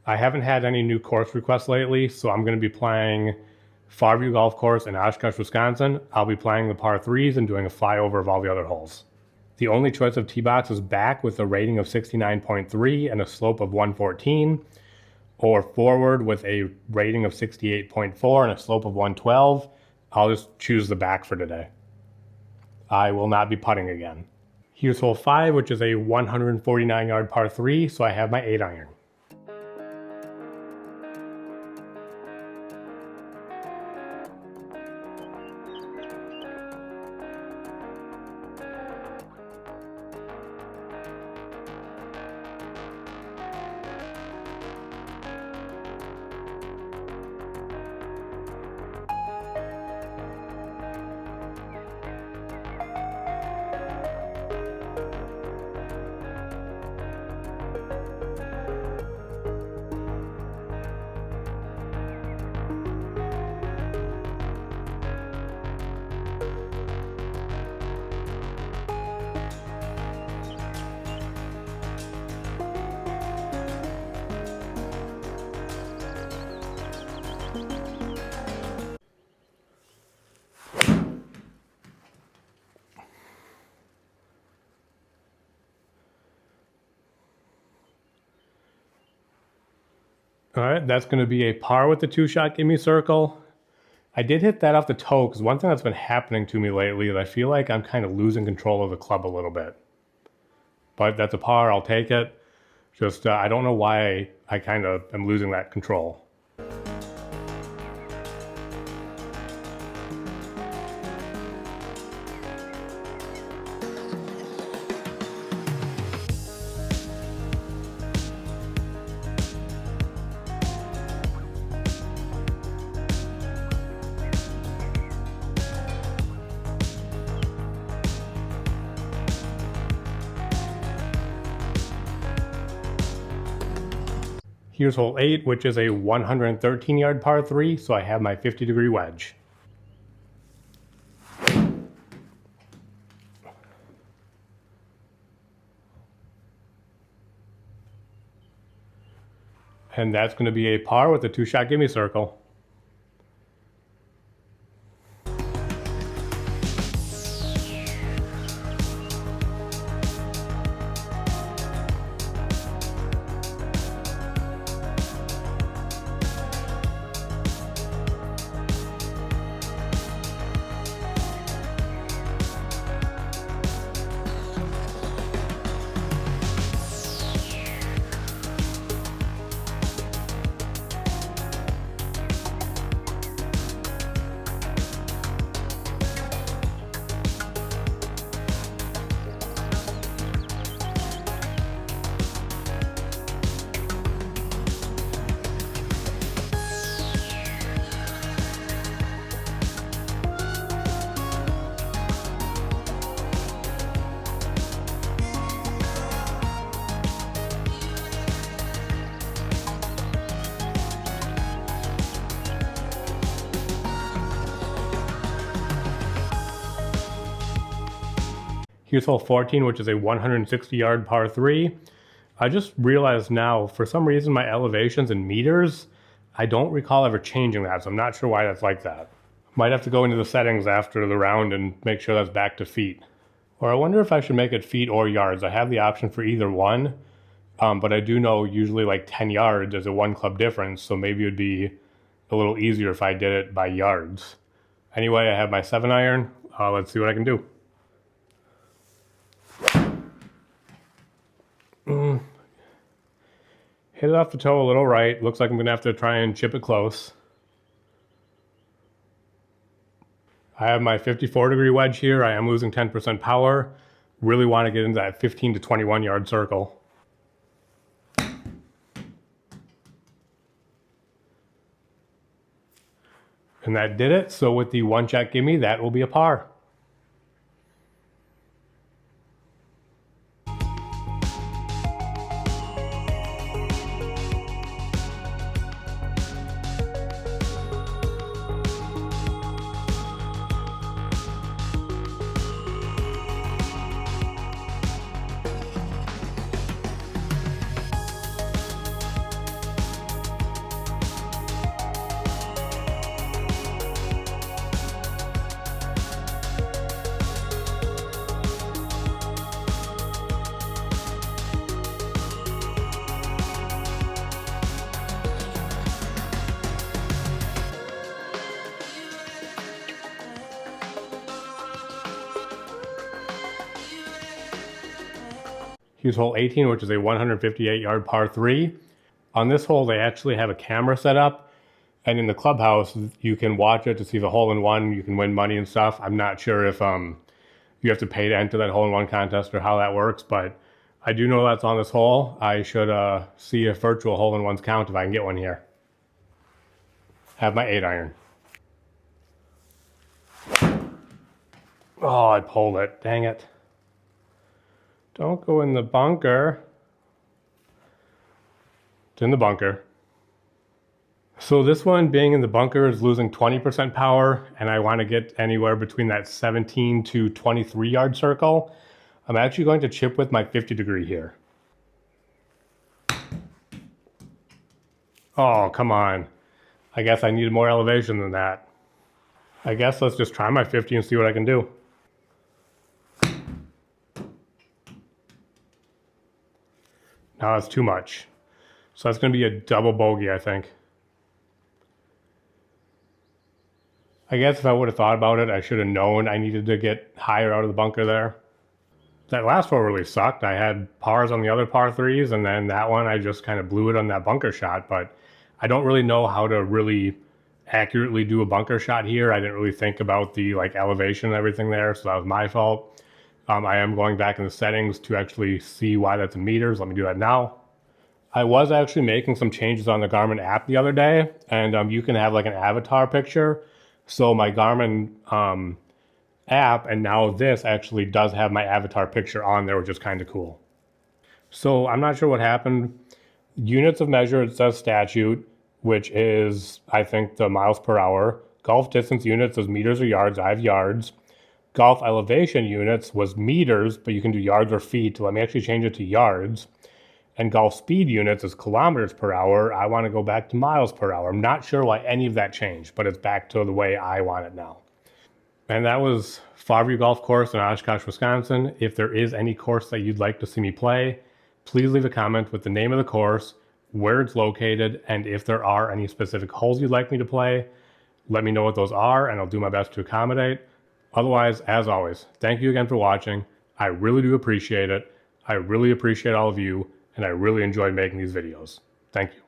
I haven't had any new course requests lately, so I'm going to be playing Farview Golf Course in Oshkosh, Wisconsin. I'll be playing the par 3s and doing a flyover of all the other holes. The only choice of tee box is back with a rating of 69.3 and a slope of 114, or forward with a rating of 68.4 and a slope of 112. I'll just choose the back for today. I will not be putting again. Here's hole 5, which is a 149-yard par 3, so I have my 8-iron. All right, that's going to be a par with the 2-shot gimme circle. I did hit that off the toe because one thing that's been happening to me lately is I feel like I'm kind of losing control of the club a little bit. But that's a par, I'll take it. Just, I don't know why I kind of am losing that control. Here's hole 8, which is a 113-yard par 3, so I have my 50-degree wedge. And that's going to be a par with a 2-shot gimme circle. Here's hole 14, which is a 160-yard par 3. I just realized now, for some reason, my elevations in meters, I don't recall ever changing that, so I'm not sure why that's like that. Might have to go into the settings after the round and make sure that's back to feet. Or I wonder if I should make it feet or yards. I have the option for either one, but I do know usually like 10 yards is a 1 club difference, so maybe it would be a little easier if I did it by yards. Anyway, I have my 7-iron. Let's see what I can do. Hit it off the toe a little right. Looks like I'm going to have to try and chip it close. I have my 54-degree wedge here. I am losing 10% power. Really want to get into that 15 to 21-yard circle. And that did it. So with the 1-shot gimme, that will be a par. Use hole 18, which is a 158 yard par 3. On this hole, they actually have a camera set up, and in the clubhouse, you can watch it to see the hole-in-one. You can win money and stuff. I'm not sure if you have to pay to enter that hole-in-one contest or how that works, but I do know that's on this hole. I should see if virtual hole-in-ones count if I can get one here. Have my 8-iron. Oh, I pulled it. Dang it. Don't go in the bunker. It's in the bunker. So this one being in the bunker is losing 20% power, and I want to get anywhere between that 17 to 23 yard circle. I'm actually going to chip with my 50 degree here. Oh, come on. I guess I needed more elevation than that. I guess let's just try my 50 and see what I can do. No, that's too much. So that's going to be a double bogey, I think. I guess if I would have thought about it, I should have known I needed to get higher out of the bunker there. That last hole really sucked. I had pars on the other par 3s, and then that one I just kind of blew it on that bunker shot, but I don't really know how to really accurately do a bunker shot here. I didn't really think about the elevation and everything there, so that was my fault. I am going back in the settings to actually see why that's in meters. Let me do that now. I was actually making some changes on the Garmin app the other day, and you can have like an avatar picture. So my Garmin app, and now this actually does have my avatar picture on there, which is kind of cool. So I'm not sure what happened. Units of measure, it says statute, which is, I think, the miles per hour. Golf distance units is meters or yards. I have yards. Golf elevation units was meters, but you can do yards or feet. So let me actually change it to yards. And golf speed units is kilometers per hour. I want to go back to miles per hour. I'm not sure why any of that changed, but it's back to the way I want it now. And that was Farview Golf Course in Oshkosh, Wisconsin. If there is any course that you'd like to see me play, please leave a comment with the name of the course, where it's located, and if there are any specific holes you'd like me to play, let me know what those are, and I'll do my best to accommodate. Otherwise, as always, thank you again for watching. I really do appreciate it. I really appreciate all of you, and I really enjoy making these videos. Thank you.